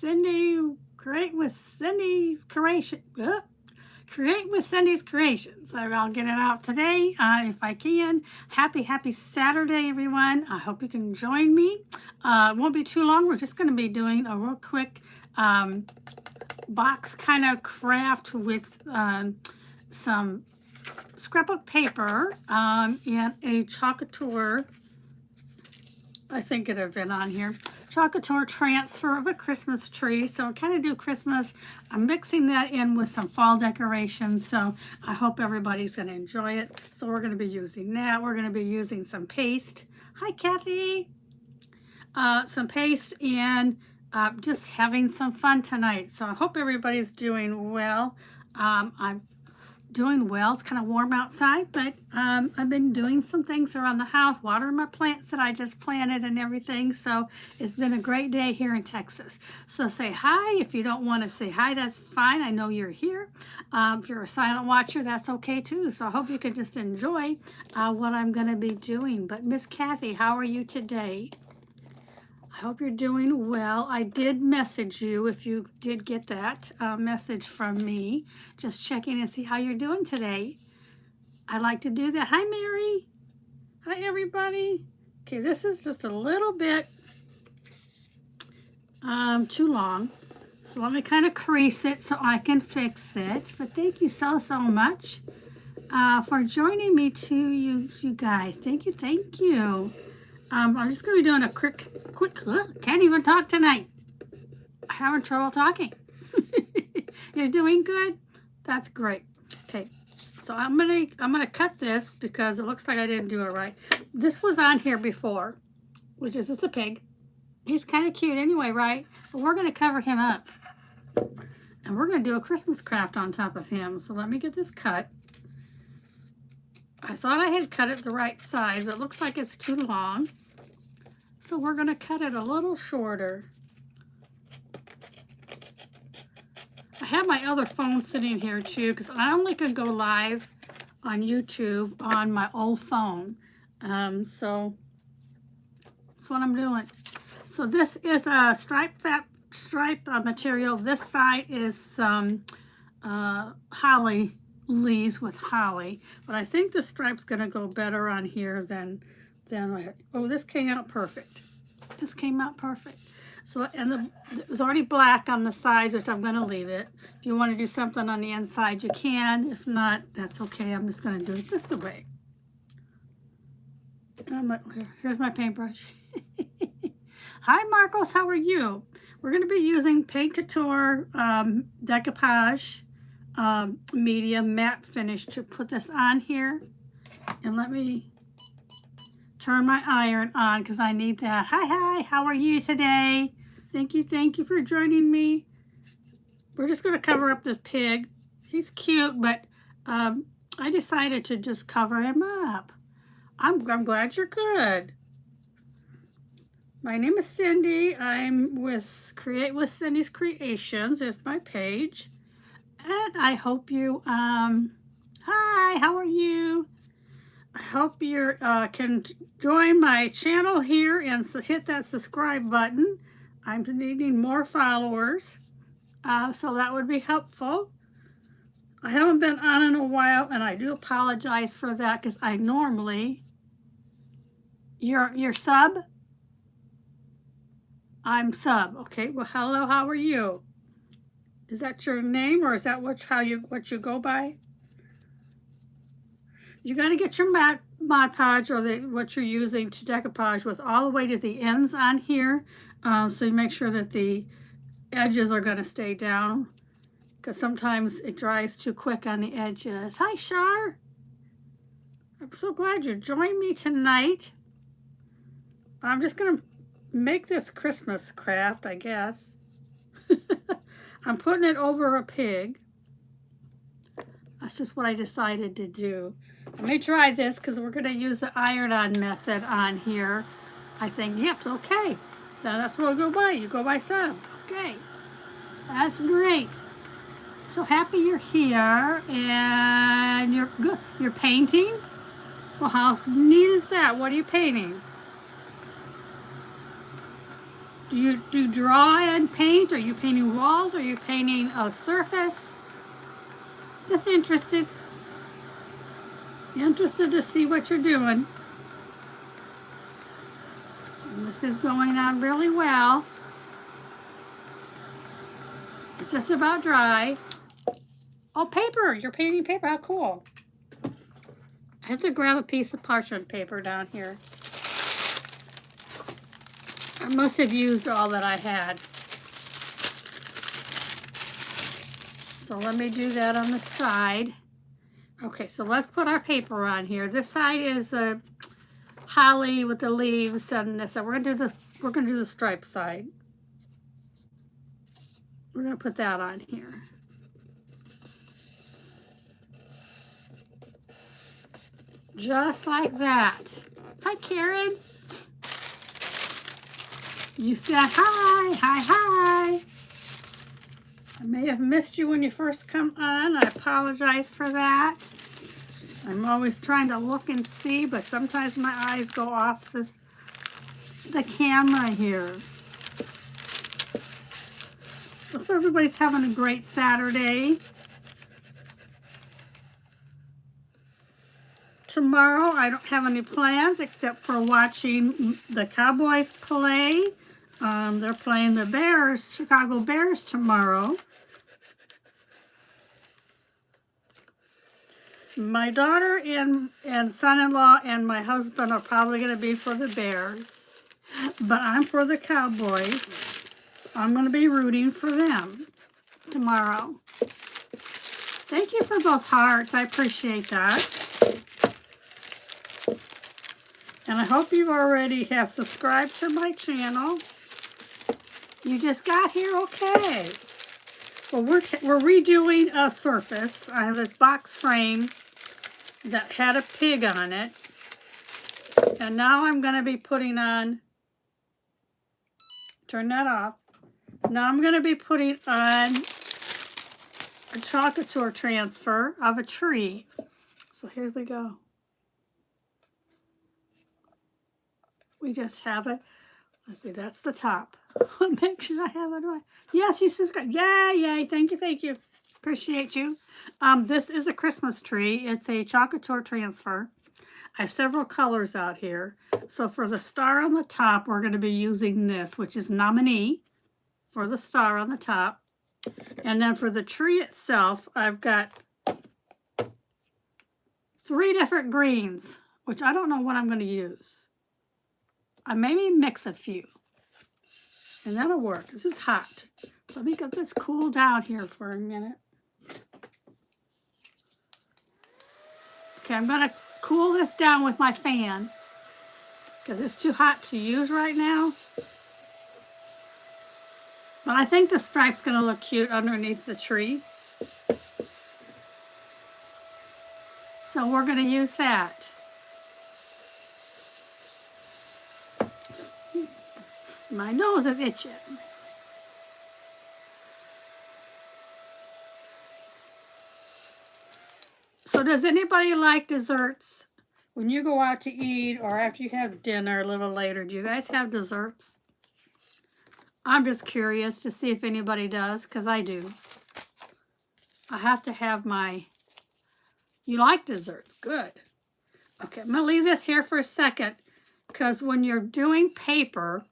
Cindy. Create with Cindy's Creation. Create with Cindy's Creations. So I'll get it out today if I can. Happy Saturday, everyone. I hope you can join me. It won't be too long. We're just going to be doing a real quick box kind of craft with some scrapbook paper and a chocolate. I think it had been on here. Chocolate transfer of a Christmas tree. So I kind of do Christmas. I'm mixing that in with some fall decorations. So I hope everybody's going to enjoy it. So we're going to be using that. We're going to be using some paste. Hi, Kathy. Some paste and just having some fun tonight. So I hope everybody's doing well. I'm doing well. It's kind of warm outside, but I've been doing some things around the house, watering my plants that I just planted and everything. So it's been a great day here in Texas. So say hi. If you don't want to say hi, that's fine. I know you're here. If you're a silent watcher, that's okay too. So I hope you can just enjoy what I'm going to be doing. But Miss Kathy, how are you today? I hope you're doing well. I did message you if you did get that message from me. Just checking and see how you're doing today. I like to do that. Hi, Mary. Hi, everybody. Okay, this is just a little bit too long. So let me kind of crease it so I can fix it. But thank you so much for joining me too, you guys. Thank you. I'm just going to be doing a quick, can't even talk tonight. I'm having trouble talking. You're doing good? That's great. Okay, so I'm gonna cut this because it looks like I didn't do it right. This was on here before, which is just a pig. He's kind of cute anyway, right? But we're going to cover him up. And we're going to do a Christmas craft on top of him. So let me get this cut. I thought I had cut it the right size, but it looks like it's too long. So we're going to cut it a little shorter. I have my other phone sitting here too because I only could go live on YouTube on my old phone. So that's what I'm doing. So this is a stripe material. This side is some holly leaves with holly, but I think the stripe's going to go better on here than oh, this came out perfect. This came out perfect. So, and it was already black on the sides, which I'm going to leave it. If you want to do something on the inside, you can. If not, that's okay. I'm just going to do it this way. Here's my paintbrush. Hi, Marcos. How are you? We're going to be using Paint Couture decoupage medium matte finish to put this on here. And let me turn my iron on because I need that. Hi, how are you today? Thank you for joining me. We're just going to cover up this pig. He's cute, but I decided to just cover him up. I'm glad you're good. My name is Cindy. I'm with Create with Cindy's Creations. It's my page. And I hope you, hi, how are you? I hope you can join my channel here and hit that subscribe button. I'm needing more followers, so that would be helpful. I haven't been on in a while, and I do apologize for that because I normally, your sub? I'm sub. Okay, well, hello, how are you? Is that your name, or is that what you go by? You got to get your Mod Podge or what you're using to decoupage with all the way to the ends on here. So you make sure that the edges are going to stay down because sometimes it dries too quick on the edges. Hi, Shar. I'm so glad you joined me tonight. I'm just going to make this Christmas craft, I guess. I'm putting it over a pig. That's just what I decided to do. Let me try this because we're going to use the iron-on method on here. I think, yep, it's okay. Now that's what we'll go by. You go by sub. Okay. That's great. So happy you're here and you're good. You're painting? Well, how neat is that? What are you painting? Do you draw and paint? Are you painting walls? Are you painting a surface? Just interested. Interested to see what you're doing. And this is going on really well. It's just about dry. Oh, paper! You're painting paper. How cool. I have to grab a piece of parchment paper down here. I must have used all that I had. So let me do that on the side. Okay, so let's put our paper on here. This side is a holly with the leaves, and this side we're gonna do the stripe side. We're gonna put that on here. Just like that. Hi, Karen. You said hi, hi, hi. I may have missed you when you first come on. I apologize for that. I'm always trying to look and see, but sometimes my eyes go off the camera here. So hope everybody's having a great Saturday. Tomorrow, I don't have any plans except for watching the Cowboys play. They're playing the Bears, Chicago Bears tomorrow. My daughter and son-in-law and my husband are probably going to be for the Bears, but I'm for the Cowboys, so I'm going to be rooting for them tomorrow. Thank you for those hearts. I appreciate that. And I hope you already have subscribed to my channel. You just got here, okay. Well, we're redoing a surface. I have this box frame that had a pig on it. And now I'm going to be putting on, turn that off. Now I'm going to be putting on a chocolate transfer of a tree. So here we go. We just have it. Let's see, that's the top. Make sure I have it right. Yes, you subscribe. Yay. Thank you. Appreciate you. This is a Christmas tree. It's a chocolate transfer. I have several colors out here. So for the star on the top, we're going to be using this, which is Nominee for the star on the top. And then for the tree itself, I've got 3 different greens, which I don't know what I'm going to use. I maybe mix a few, and that'll work. This is hot. Let me get this cool down here for a minute. Okay, I'm going to cool this down with my fan because it's too hot to use right now. But I think the stripe's going to look cute underneath the tree. So we're going to use that. My nose is itching. So does anybody like desserts? When you go out to eat or after you have dinner a little later, do you guys have desserts? I'm just curious to see if anybody does, because I do. I have to have my... You like desserts? Good. Okay, I'm going to leave this here for a second, because when you're doing paper...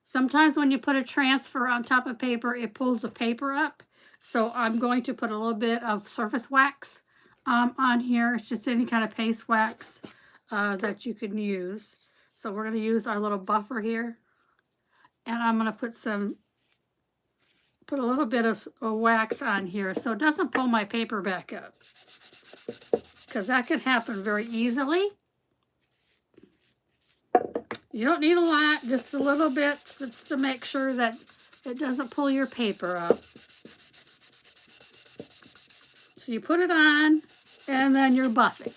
Sometimes when you put a transfer on top of paper, it pulls the paper up. So I'm going to put a little bit of surface wax on here. It's just any kind of paste wax that you can use. So we're going to use our little buffer here. And I'm going to put a little bit of wax on here so it doesn't pull my paper back up. Because that can happen very easily. You don't need a lot, just a little bit, just to make sure that it doesn't pull your paper up. So you put it on, and then you buff it.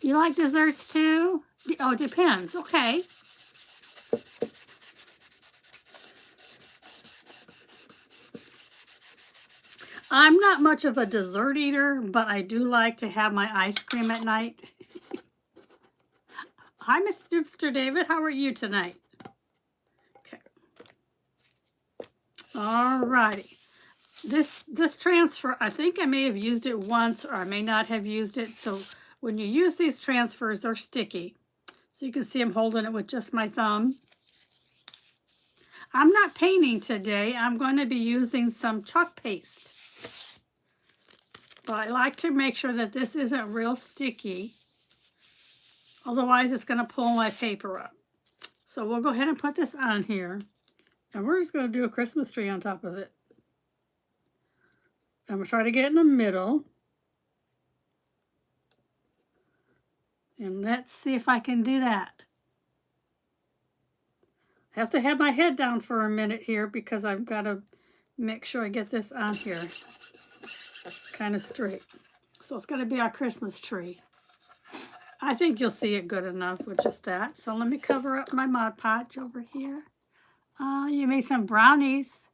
You like desserts too? Oh, it depends. Okay. I'm not much of a dessert eater, but I do like to have my ice cream at night. Hi, Mr. David. How are you tonight? Okay. Alrighty. This transfer, I think I may have used it once or I may not have used it. So when you use these transfers, they're sticky. So you can see I'm holding it with just my thumb. I'm not painting today. I'm going to be using some chalk paste. But I like to make sure that this isn't real sticky. Otherwise, it's going to pull my paper up. So we'll go ahead and put this on here. And we're just going to do a Christmas tree on top of it. I'm going to try to get in the middle. And let's see if I can do that. I have to have my head down for a minute here because I've got to make sure I get this on here kind of straight. So it's going to be our Christmas tree. I think you'll see it good enough with just that. So let me cover up my Mod Podge over here. You made some brownies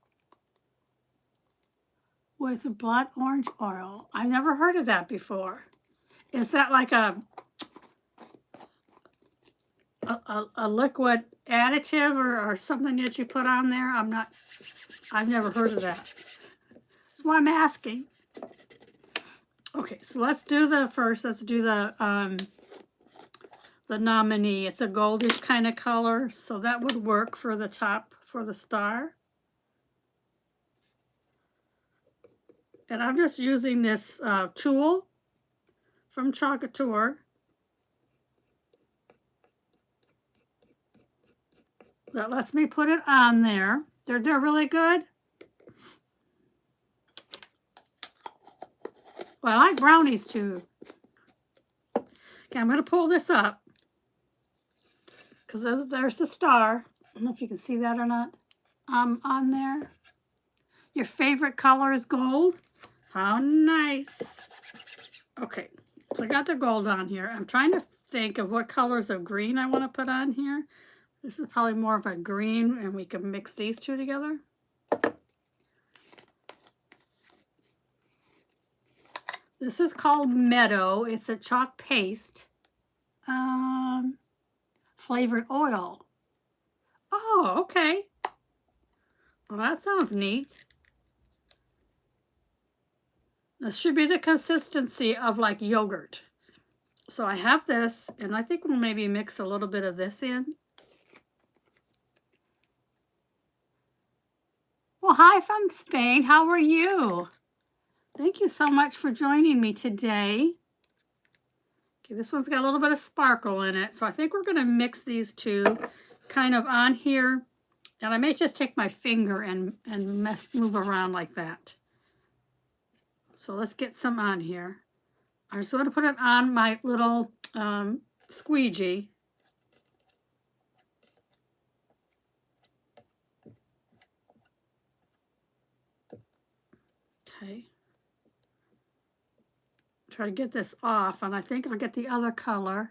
with blood orange oil. I've never heard of that before. Is that like a liquid additive or something that you put on there? I've never heard of that. That's why I'm asking. Okay, so let's do the nominee. It's a goldish kind of color, so that would work for the top, for the star. And I'm just using this tool from Chalkateur. That lets me put it on there. They're really good. Well, I like brownies too. Okay, I'm going to pull this up because there's the star. I don't know if you can see that or not. On there. Your favorite color is gold. How nice. Okay, so I got the gold on here. I'm trying to think of what colors of green I want to put on here. This is probably more of a green, and we can mix these two together. This is called Meadow. It's a chalk paste. Flavored oil. Oh, okay. Well, that sounds neat. This should be the consistency of like yogurt. So I have this, and I think we'll maybe mix a little bit of this in. Well, hi from Spain. How are you? Thank you so much for joining me today. Okay, this one's got a little bit of sparkle in it. So I think we're going to mix these two kind of on here. And I may just take my finger and move around like that. So let's get some on here. I'm just going to put it on my little squeegee. Okay. Try to get this off, and I think I'll get the other color.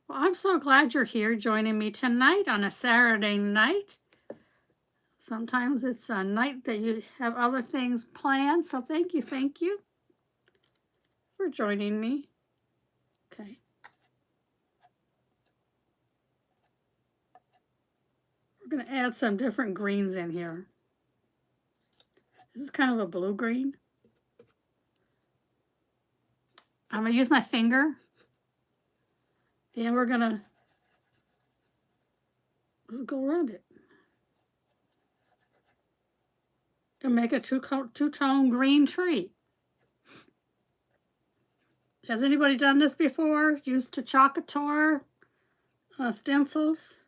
Well, I'm so glad you're here joining me tonight on a Saturday night. Sometimes it's a night that you have other things planned, so thank you for joining me. Okay. We're going to add some different greens in here. This is kind of a blue green. I'm going to use my finger, and we're going to go around it and make a two-tone green tree. Has anybody done this before? Used to Chalkateur stencils?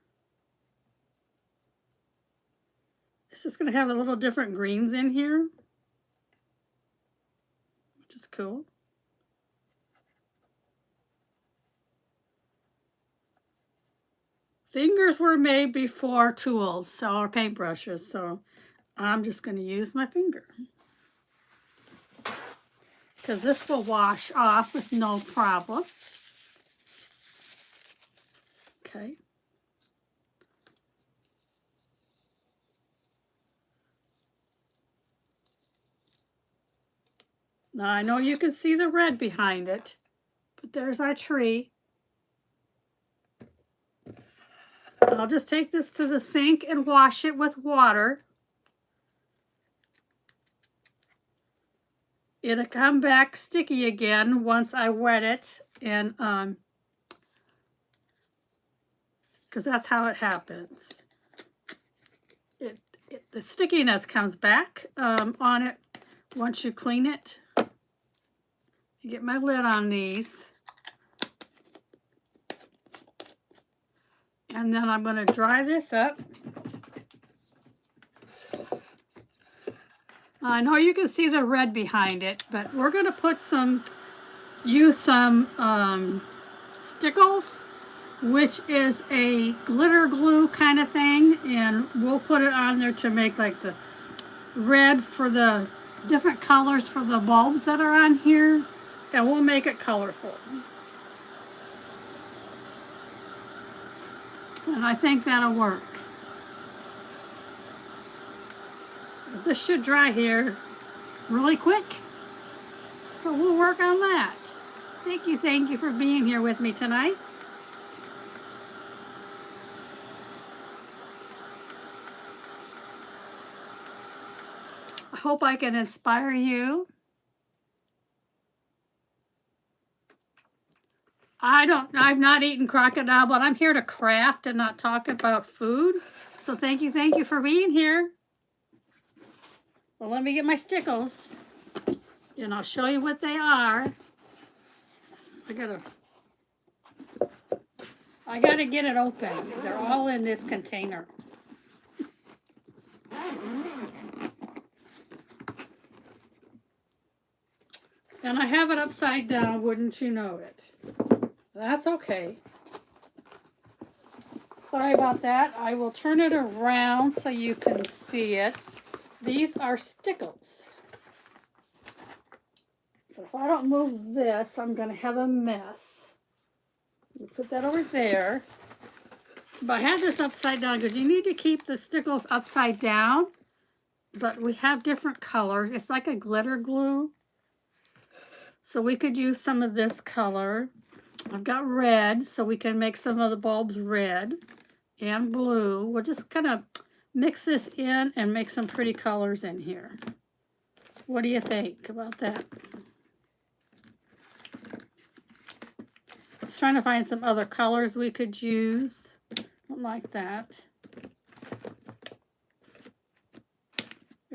It's just going to have a little different greens in here, which is cool. Fingers were made before tools or paintbrushes, so I'm just going to use my finger because this will wash off with no problem. Okay. Now I know you can see the red behind it, but there's our tree. I'll just take this to the sink and wash it with water. it'll come back sticky again once I wet it, and because that's how it happens. The stickiness comes back on it once you clean it. You get my lid on these. And then I'm going to dry this up. I know you can see the red behind it, but we're going to use some stickles, which is a glitter glue kind of thing, and we'll put it on there to make like the red for the different colors for the bulbs that are on here, and we'll make it colorful. And I think that'll work. But this should dry here really quick, so we'll work on that. Thank you for being here with me tonight. I hope I can inspire you. I've not eaten crocodile, but I'm here to craft and not talk about food. So thank you for being here. Well, let me get my stickles, and I'll show you what they are. I gotta get it open. They're all in this container. And I have it upside down, wouldn't you know it? That's okay. Sorry about that. I will turn it around so you can see it. These are stickles. But if I don't move this, I'm going to have a mess. You put that over there. But I had this upside down because you need to keep the stickles upside down. But we have different colors. It's like a glitter glue. So we could use some of this color. I've got red, so we can make some of the bulbs red and blue. We'll just kind of mix this in and make some pretty colors in here. What do you think about that? I was trying to find some other colors we could use. Something like that.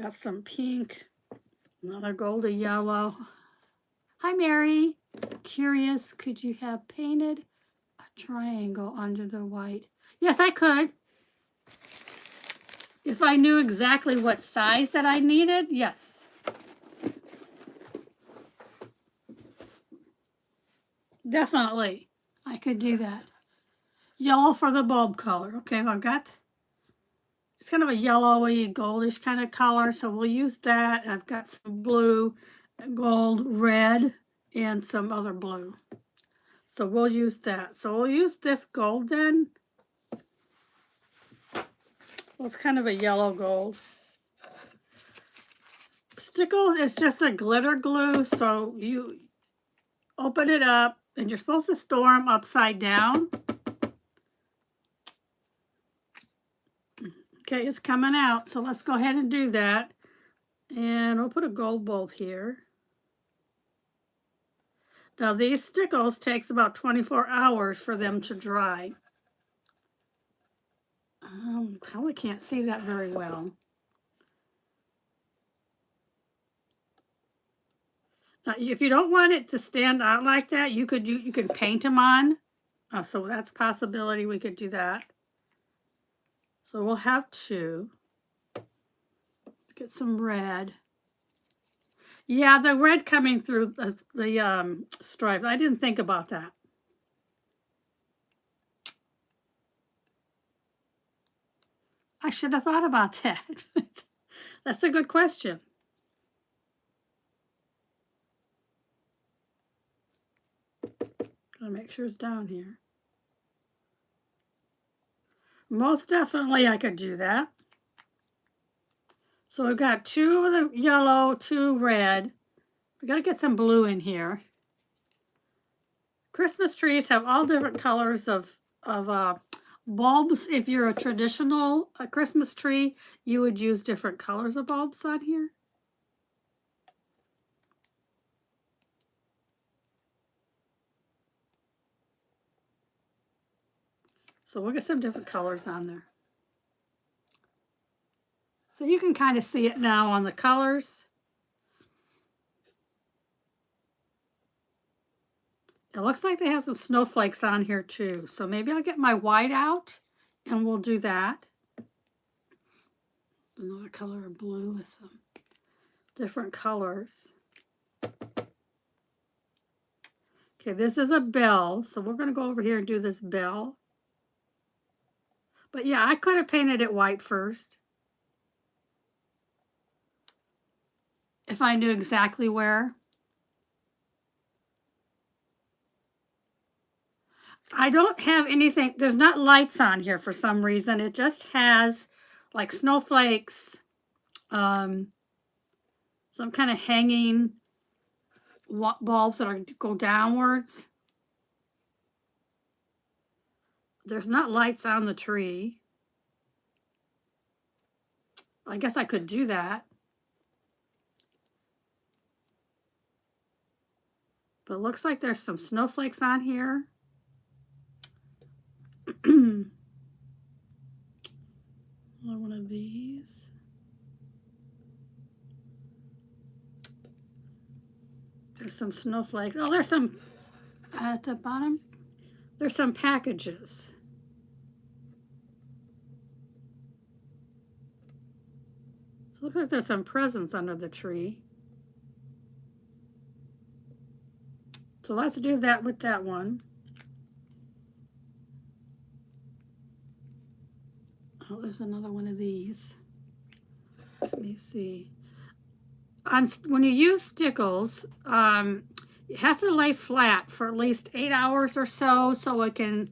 Got some pink, another goldy yellow. Hi, Mary. Curious, could you have painted a triangle under the white? Yes, I could. If I knew exactly what size that I needed, yes. Definitely, I could do that. Yellow for the bulb color. Okay, I've got, it's kind of a yellowy, goldish kind of color, so we'll use that. I've got some blue, gold, red, and some other blue. So we'll use that. So we'll use this gold then. Well, it's kind of a yellow gold. Stickles is just a glitter glue, so you open it up, and you're supposed to store them upside down. Okay, it's coming out, so let's go ahead and do that. And we'll put a gold bulb here. Now these stickles takes about 24 hours for them to dry. Probably can't see that very well. Now, if you don't want it to stand out like that, you can paint them on. So that's a possibility. We could do that. So we'll have two. Let's get some red. Yeah, the red coming through the stripes. I didn't think about that. I should have thought about that. That's a good question. Gotta make sure it's down here. Most definitely I could do that. So we've got two of the yellow, two red. We gotta get some blue in here. Christmas trees have all different colors of bulbs. If you're a traditional Christmas tree, you would use different colors of bulbs on here. So we'll get some different colors on there. So you can kind of see it now on the colors. It looks like they have some snowflakes on here too. So maybe I'll get my white out and we'll do that. Another color of blue with some different colors. Okay, this is a bell, so we're going to go over here and do this bell. But yeah, I could have painted it white first, if I knew exactly where. I don't have anything, there's not lights on here for some reason. It just has like snowflakes, some kind of hanging bulbs that go downwards. There's not lights on the tree. I guess I could do that. But it looks like there's some snowflakes on here. One of these. There's some snowflakes. Oh, there's some at the bottom. There's some packages. So it looks like there's some presents under the tree. So let's do that with that one. Oh, there's another one of these. Let me see. When you use stickles, it has to lay flat for at least 8 hours or so it can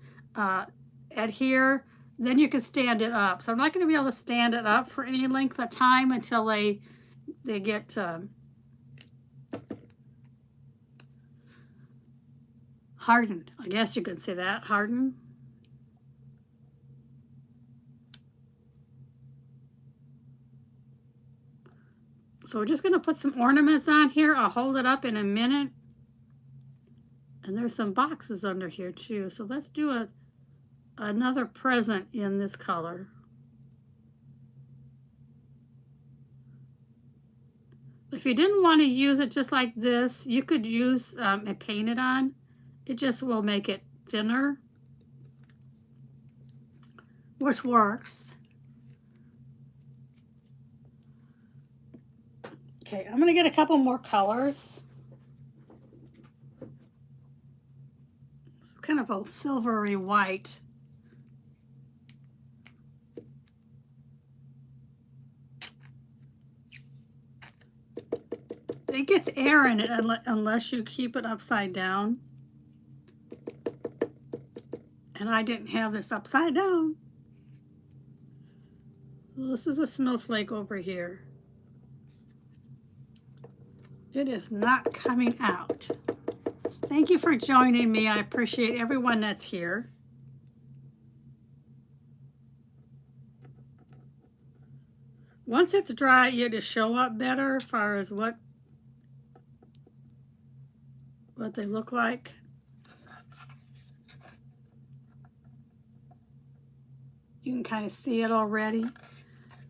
adhere. Then you can stand it up. So I'm not going to be able to stand it up for any length of time until they get hardened. I guess you could say that, hardened. So we're just going to put some ornaments on here. I'll hold it up in a minute. And there's some boxes under here too. So let's do another present in this color. If you didn't want to use it just like this, you could use and paint it on. It just will make it thinner, which works. Okay, I'm going to get a couple more colors. It's kind of a silvery white. It gets air in it unless you keep it upside down. And I didn't have this upside down. So this is a snowflake over here. It is not coming out. Thank you for joining me. I appreciate everyone that's here. Once it's dry, it'll show up better as far as what they look like. You can kind of see it already.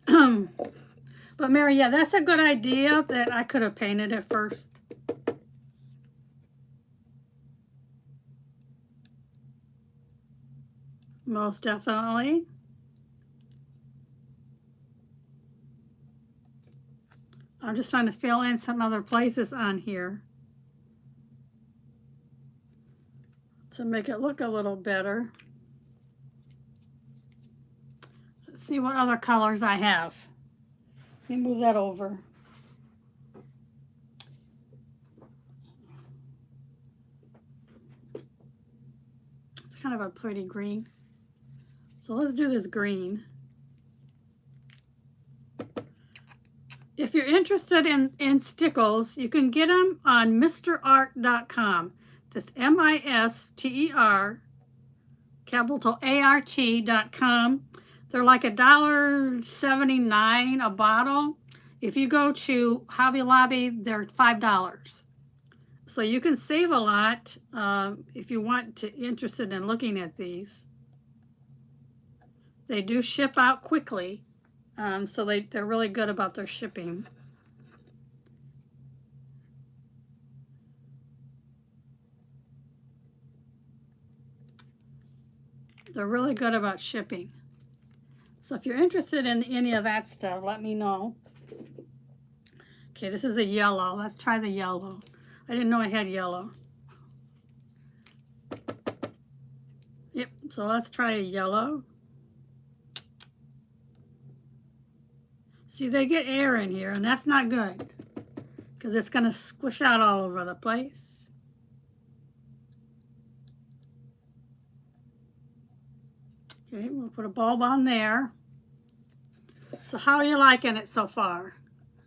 But Mary, yeah, that's a good idea that I could have painted it first. Most definitely. I'm just trying to fill in some other places on here to make it look a little better. Let's see what other colors I have. Let me move that over. It's kind of a pretty green. So let's do this green. If you're interested in stickles, you can get them on MrArt.com. That's MISTER, capital ART.com. They're like $1.79 a bottle. If you go to Hobby Lobby, they're $5. So you can save a lot if you want to interested in looking at these. They do ship out quickly, so they're really good about their shipping. They're really good about shipping. So if you're interested in any of that stuff, let me know. Okay, this is a yellow. Let's try the yellow. I didn't know I had yellow. Yep, so let's try a yellow. See, they get air in here, and that's not good because it's going to squish out all over the place. Okay, we'll put a bulb on there. So how are you liking it so far?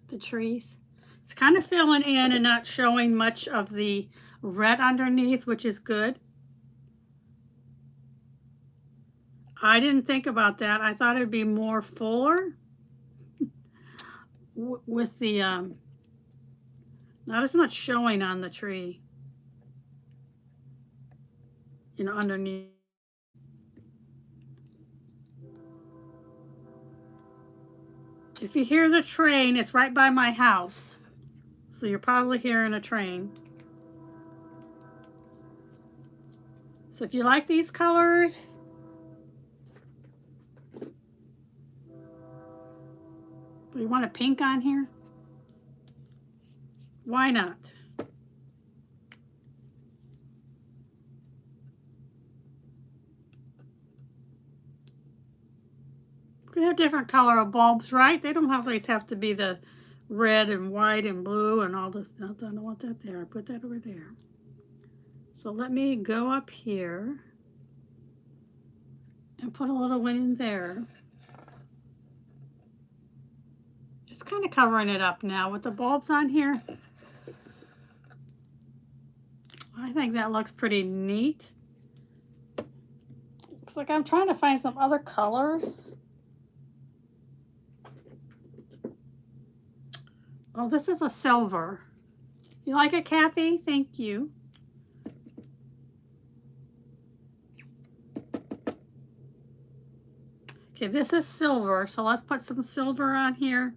The trees? It's kind of filling in and not showing much of the red underneath, which is good. I didn't think about that. I thought it'd be more fuller with the, not as much showing on the tree, you know, underneath. If you hear the train, it's right by my house. So you're probably hearing a train. So if you like these colors, do you want a pink on here? Why not? You can have different color of bulbs, right? They don't always have to be the red and white and blue and all this stuff. I don't want that there. I put that over there. So let me go up here and put a little one in there. Just kind of covering it up now with the bulbs on here. I think that looks pretty neat. Looks like I'm trying to find some other colors. Oh, this is a silver. You like it, Kathy? Thank you. Okay, this is silver, so let's put some silver on here.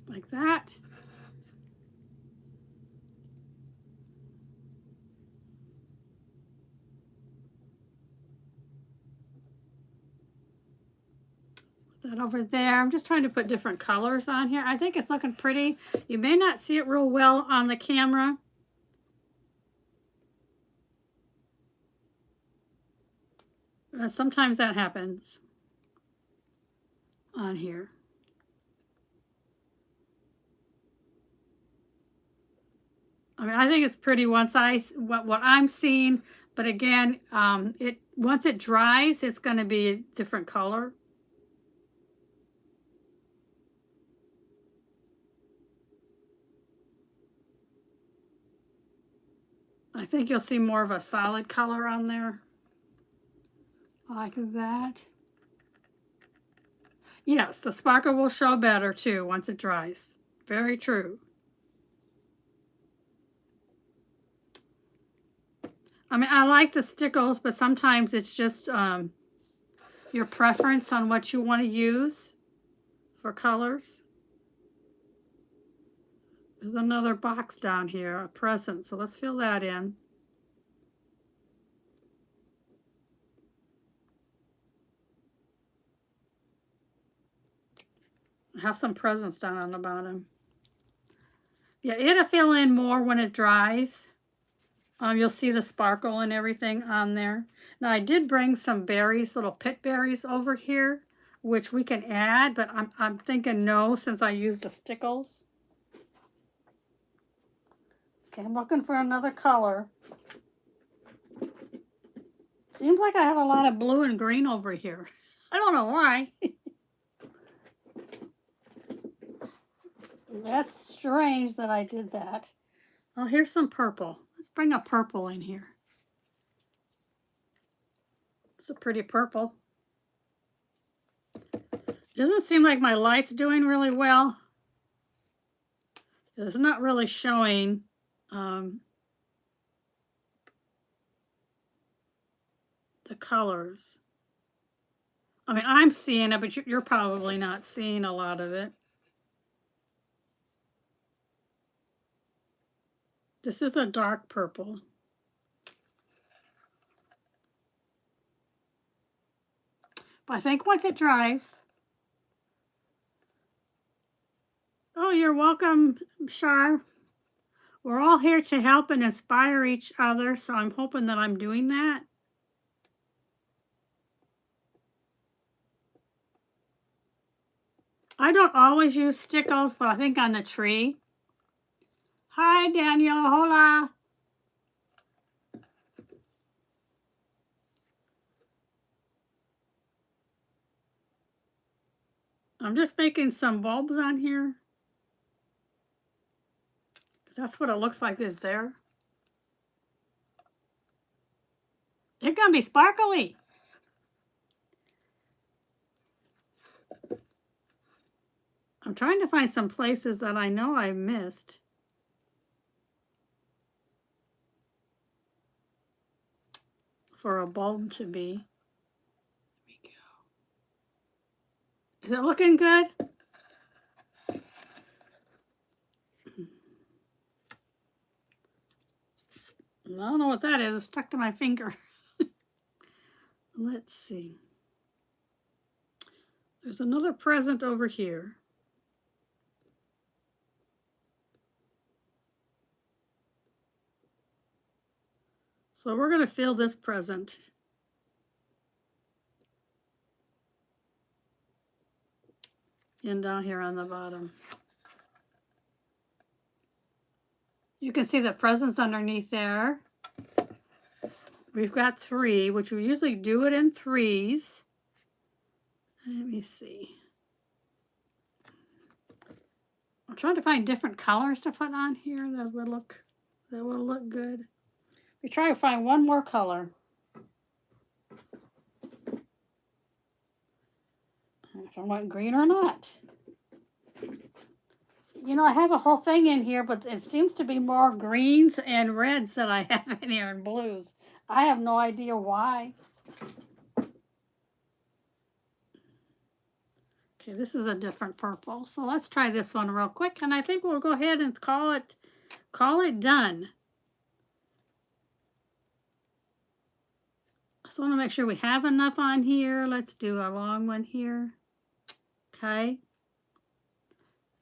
Like that. Put that over there. I'm just trying to put different colors on here. I think it's looking pretty. You may not see it real well on the camera. Sometimes that happens on here. I mean, I think it's pretty once what I'm seeing, but again, once it dries, it's going to be a different color. I think you'll see more of a solid color on there, like that. Yes, the sparkle will show better too once it dries. Very true. I mean, I like the stickles, but sometimes it's just your preference on what you want to use for colors. There's another box down here, a present, so let's fill that in. I have some presents down on the bottom. Yeah, it'll fill in more when it dries. You'll see the sparkle and everything on there. Now, I did bring some berries, little pit berries over here, which we can add, but I'm thinking no, since I used the stickles. Okay, I'm looking for another color. Seems like I have a lot of blue and green over here. I don't know why. That's strange that I did that. Oh, here's some purple. Let's bring a purple in here. It's a pretty purple. Doesn't seem like my light's doing really well. It's not really showing the colors. I mean, I'm seeing it, but you're probably not seeing a lot of it. This is a dark purple. But I think once it dries. Oh, you're welcome, Shar. We're all here to help and inspire each other, so I'm hoping that I'm doing that. I don't always use stickles, but I think on the tree. Hi, Daniel. Hola. I'm just making some bulbs on here. That's what it looks like is there. They're going to be sparkly. I'm trying to find some places that I know I missed. For a bulb to be. There we go. Is it looking good? I don't know what that is. It's stuck to my finger. Let's see. There's another present over here. So we're going to fill this present. And down here on the bottom. You can see the presents underneath there. We've got 3, which we usually do it in 3s. Let me see. I'm trying to find different colors to put on here that will look good. We try to find one more color. If I want green or not. You know, I have a whole thing in here, but it seems to be more greens and reds that I have in here and blues. I have no idea why. Okay, this is a different purple. So let's try this one real quick. And I think we'll go ahead and call it done. So I want to make sure we have enough on here. Let's do a long one here. Okay.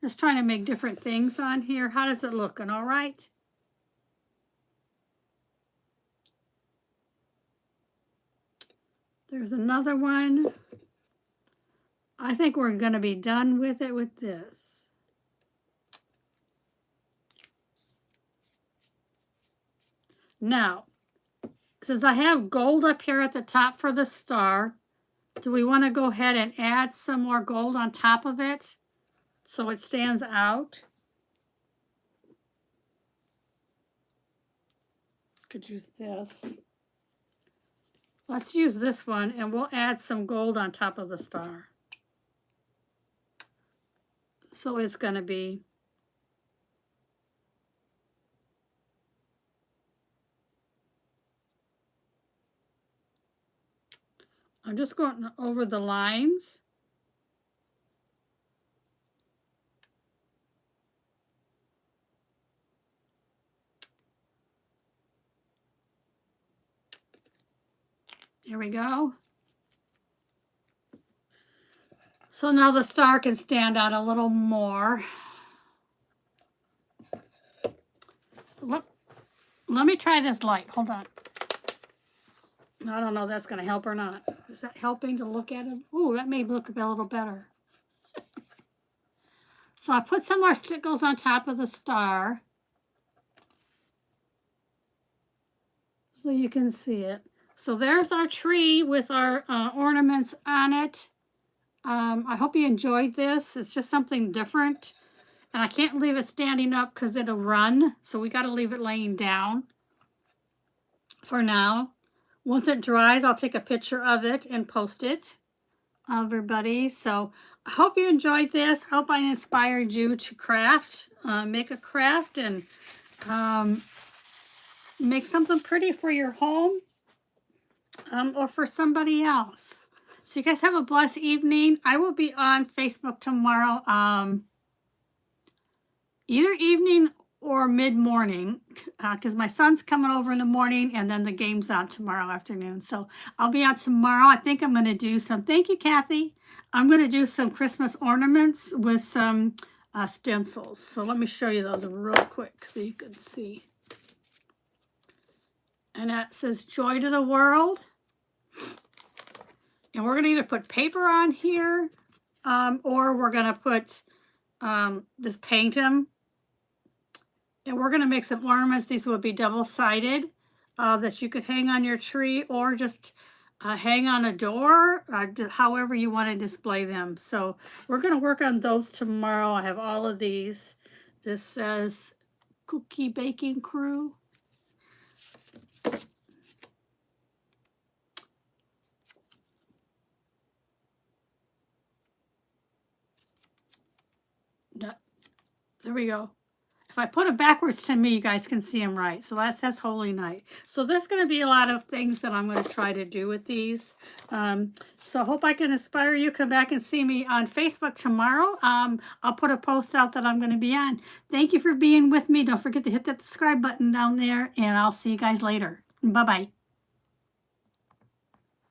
Just trying to make different things on here. How does it look? All right? There's another one. I think we're going to be done with it with this. Now, since I have gold up here at the top for the star, do we want to go ahead and add some more gold on top of it so it stands out? Could use this. Let's use this one and we'll add some gold on top of the star. So it's going to be I'm just going over the lines. There we go. So now the star can stand out a little more. Let me try this light. Hold on. I don't know if that's going to help or not. Is that helping to look at it? Ooh, that may look a little better. So I put some more stickles on top of the star so you can see it. So there's our tree with our ornaments on it. I hope you enjoyed this. It's just something different. And I can't leave it standing up because it'll run. So we got to leave it laying down for now. Once it dries, I'll take a picture of it and post it, everybody. So I hope you enjoyed this. I hope I inspired you to craft, make a craft. And make something pretty for your home or for somebody else. So you guys have a blessed evening. I will be on Facebook tomorrow, either evening or mid-morning, because my son's coming over in the morning and then the game's on tomorrow afternoon. So I'll be out tomorrow. I think I'm going to do some, thank you, Kathy. I'm going to do some Christmas ornaments with some stencils. So let me show you those real quick so you can see. And that says Joy to the World. And we're going to either put paper on here or we're going to put, just paint them. And we're going to make some ornaments. These will be double-sided that you could hang on your tree or just hang on a door, however you want to display them. So we're going to work on those tomorrow. I have all of these. This says Cookie Baking Crew. There we go. If I put it backwards to me, you guys can see them right. So that says Holy Night. So there's going to be a lot of things that I'm going to try to do with these. So I hope I can inspire you. Come back and see me on Facebook tomorrow. I'll put a post out that I'm going to be on. Thank you for being with me. Don't forget to hit that subscribe button down there, and I'll see you guys later. Bye-bye.